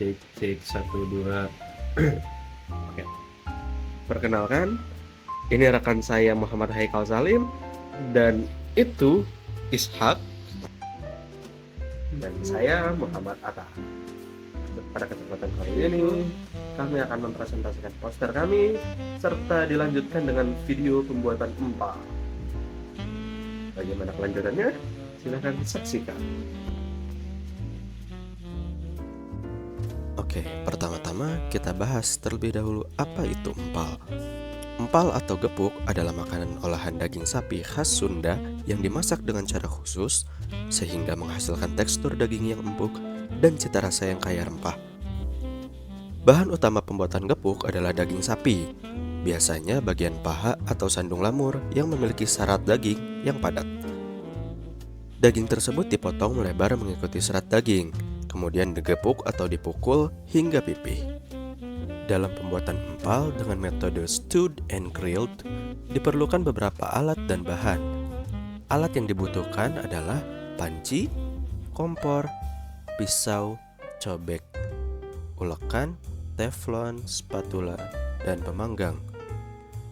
Cek 1 2. Oke. Perkenalkan, ini rekan saya Muhammad Haikal Salim dan itu Ishak dan saya Muhammad Atta. Pada kesempatan kali ini kami akan mempresentasikan poster kami serta dilanjutkan dengan video pembuatan empal. Bagaimana kelanjutannya? Silahkan saksikan. Oke, pertama-tama kita bahas terlebih dahulu apa itu empal. Empal atau gepuk adalah makanan olahan daging sapi khas Sunda yang dimasak dengan cara khusus sehingga menghasilkan tekstur daging yang empuk dan cita rasa yang kaya rempah. Bahan utama pembuatan gepuk adalah daging sapi, biasanya bagian paha atau sandung lamur yang memiliki serat daging yang padat. Daging tersebut dipotong melebar mengikuti serat daging, kemudian digepuk atau dipukul hingga pipih. Dalam pembuatan empal dengan metode stewed and grilled, diperlukan beberapa alat dan bahan. Alat yang dibutuhkan adalah panci, kompor, pisau, cobek, ulekan, teflon, spatula, dan pemanggang.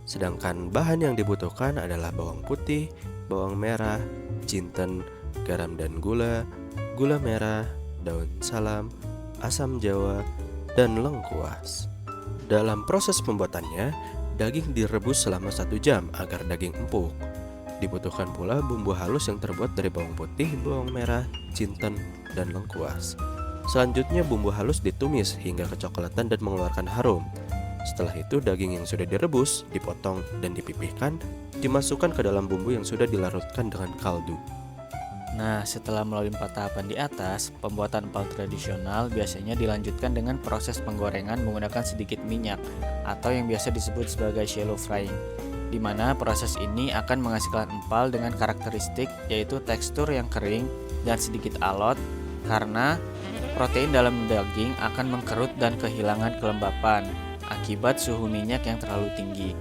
Sedangkan bahan yang dibutuhkan adalah bawang putih, bawang merah, jinten, garam dan gula, gula merah, daun salam, asam jawa, dan lengkuas. Dalam proses pembuatannya, daging direbus selama 1 jam agar daging empuk. Dibutuhkan pula bumbu halus yang terbuat dari bawang putih, bawang merah, jinten, dan lengkuas. Selanjutnya bumbu halus ditumis hingga kecoklatan dan mengeluarkan harum. Setelah itu daging yang sudah direbus, dipotong dan dipipihkan, dimasukkan ke dalam bumbu yang sudah dilarutkan dengan kaldu. Nah, setelah melalui 4 tahapan di atas, pembuatan empal tradisional biasanya dilanjutkan dengan proses penggorengan menggunakan sedikit minyak atau yang biasa disebut sebagai shallow frying, di mana proses ini akan menghasilkan empal dengan karakteristik yaitu tekstur yang kering dan sedikit alot karena protein dalam daging akan mengkerut dan kehilangan kelembapan akibat suhu minyak yang terlalu tinggi.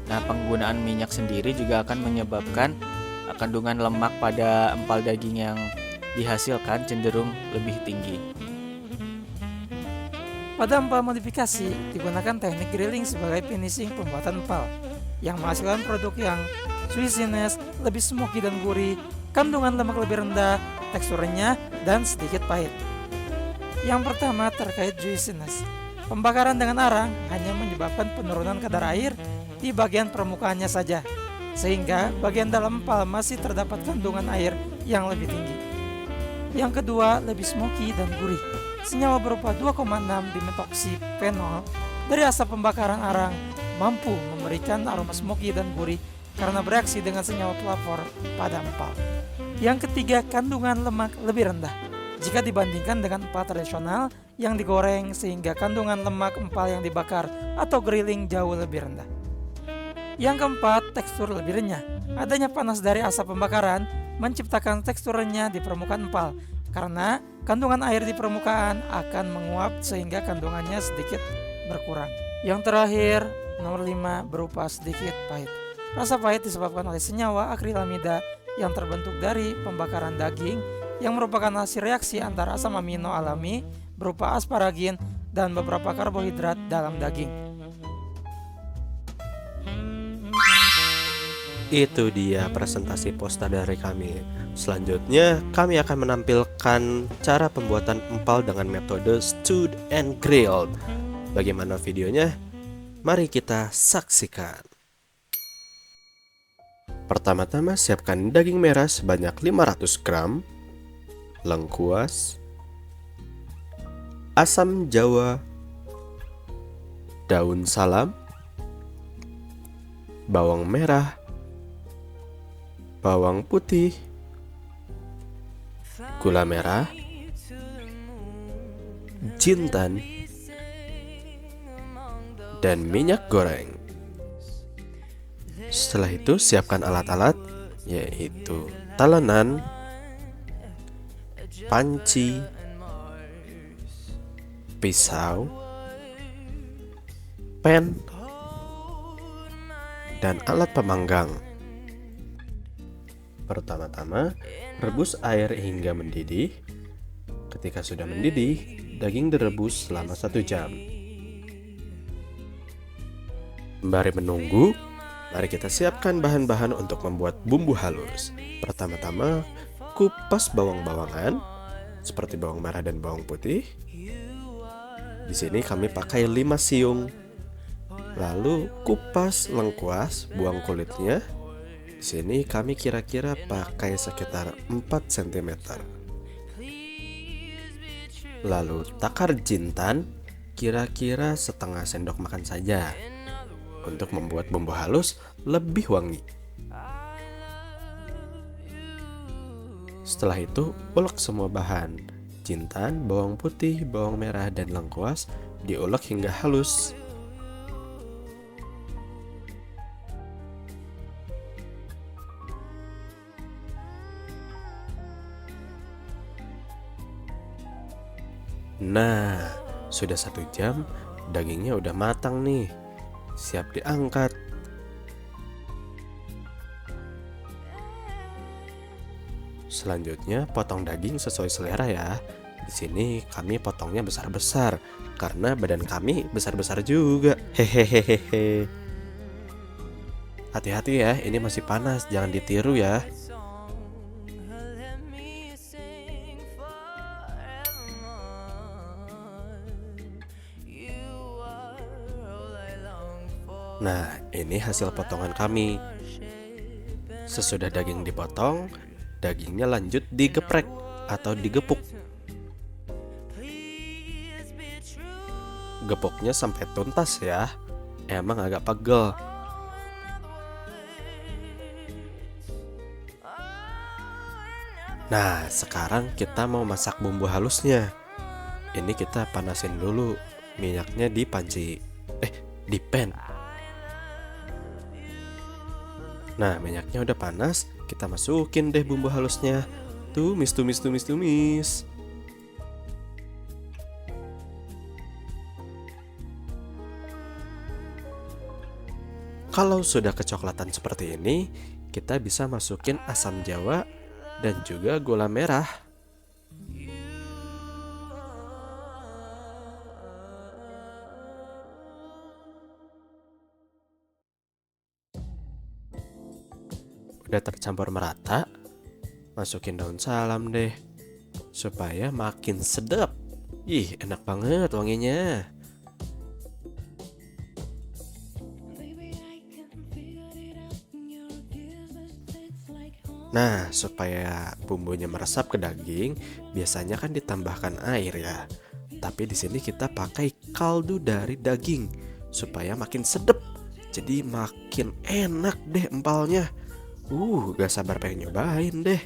Nah, penggunaan minyak sendiri juga akan menyebabkan kandungan lemak pada empal daging yang dihasilkan cenderung lebih tinggi. Pada empal modifikasi, digunakan teknik grilling sebagai finishing pembuatan empal yang menghasilkan produk yang juiciness, lebih smoky dan gurih, kandungan lemak lebih rendah, teksturnya, dan sedikit pahit. Yang pertama terkait juiciness. Pembakaran dengan arang hanya menyebabkan penurunan kadar air di bagian permukaannya saja, sehingga bagian dalam empal masih terdapat kandungan air yang lebih tinggi. Yang kedua, lebih smoky dan gurih. Senyawa berupa 2,6 dimetoksifenol dari asap pembakaran arang mampu memberikan aroma smoky dan gurih karena bereaksi dengan senyawa pelapor pada empal. Yang ketiga, kandungan lemak lebih rendah jika dibandingkan dengan empal tradisional yang digoreng, sehingga kandungan lemak empal yang dibakar atau grilling jauh lebih rendah. Yang keempat, tekstur lebih renyah. Adanya panas dari asap pembakaran menciptakan tekstur renyah di permukaan empal karena kandungan air di permukaan akan menguap sehingga kandungannya sedikit berkurang. Yang terakhir, nomor 5, berupa sedikit pahit. Rasa pahit disebabkan oleh senyawa akrilamida yang terbentuk dari pembakaran daging yang merupakan hasil reaksi antara asam amino alami berupa asparagin dan beberapa karbohidrat dalam daging. Itu dia presentasi poster dari kami. Selanjutnya, kami akan menampilkan cara pembuatan empal dengan metode stewed and grilled. Bagaimana videonya? Mari kita saksikan. Pertama-tama siapkan daging merah sebanyak 500 gram, lengkuas, asam jawa, daun salam, bawang merah, bawang putih, gula merah, jintan, dan minyak goreng. Setelah itu siapkan alat-alat, yaitu talenan, panci, pisau, pen, dan alat pemanggang. Pertama-tama, rebus air hingga mendidih. Ketika sudah mendidih, daging direbus selama 1 jam. Sembari menunggu, mari kita siapkan bahan-bahan untuk membuat bumbu halus. Pertama-tama, kupas bawang-bawangan seperti bawang merah dan bawang putih. Di sini kami pakai 5 siung. Lalu kupas lengkuas, buang kulitnya. Di sini kami kira-kira pakai sekitar 4 cm. Lalu takar jintan, kira-kira setengah sendok makan saja, untuk membuat bumbu halus lebih wangi. Setelah itu, ulek semua bahan. Jintan, bawang putih, bawang merah, dan lengkuas diulek hingga halus. Nah, sudah 1 jam, dagingnya udah matang nih. Siap diangkat. Selanjutnya, potong daging sesuai selera ya. Di sini kami potongnya besar-besar karena badan kami besar-besar juga. Hehehehe. Hati-hati ya, ini masih panas, jangan ditiru ya. Nah, ini hasil potongan kami. Sesudah daging dipotong, dagingnya lanjut digeprek atau digepuk. Gepuknya sampai tuntas ya. Emang agak pegel. Nah, sekarang kita mau masak bumbu halusnya. Ini kita panasin dulu minyaknya di panci. Di pan. Nah, minyaknya udah panas, kita masukin deh bumbu halusnya. Tumis. Kalau sudah kecoklatan seperti ini, kita bisa masukin asam jawa dan juga gula merah. Udah tercampur merata, masukin daun salam deh, supaya makin sedap. Ih, enak banget wanginya. Nah, supaya bumbunya meresap ke daging, biasanya kan ditambahkan air ya. Tapi di sini kita pakai kaldu dari daging supaya makin sedap. Jadi makin enak deh empalnya. Gak sabar pengen nyobain deh.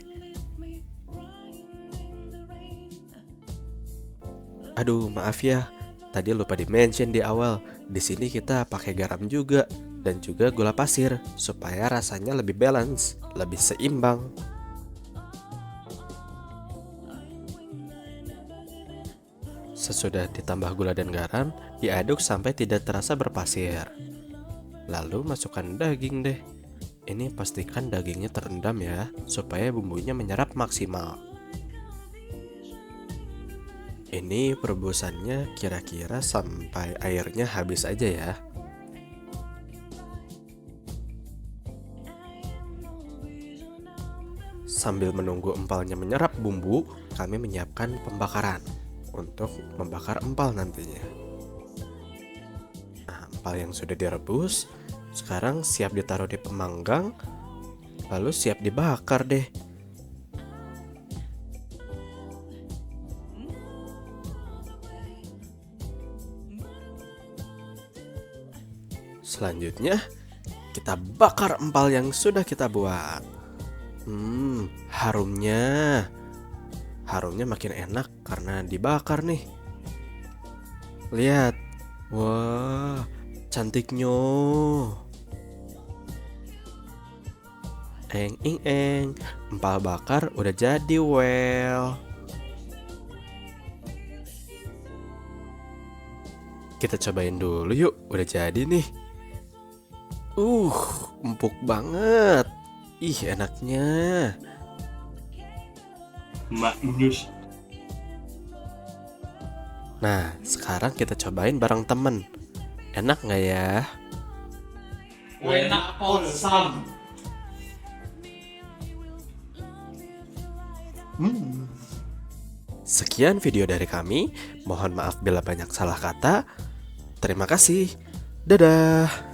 Aduh, maaf ya. Tadi lupa di-mention di awal. Di sini kita pakai garam juga dan juga gula pasir supaya rasanya lebih balance, lebih seimbang. Sesudah ditambah gula dan garam, diaduk sampai tidak terasa berpasir. Lalu masukkan daging deh. Ini pastikan dagingnya terendam ya, supaya bumbunya menyerap maksimal. Ini perebusannya kira-kira sampai airnya habis aja ya. Sambil menunggu empalnya menyerap bumbu, kami menyiapkan pembakaran untuk membakar empal nantinya. Nah, empal yang sudah direbus sekarang siap ditaruh di pemanggang, lalu siap dibakar deh. Selanjutnya, kita bakar empal yang sudah kita buat. Harumnya makin enak karena dibakar nih. Lihat, wah, cantiknya. Empal bakar udah jadi well. Kita cobain dulu yuk, udah jadi nih. Empuk banget. Ih, enaknya. Nah, sekarang kita cobain bareng temen. Enak nggak ya? Enak Sam. Sekian video dari kami. Mohon maaf bila banyak salah kata. Terima kasih. Dadah.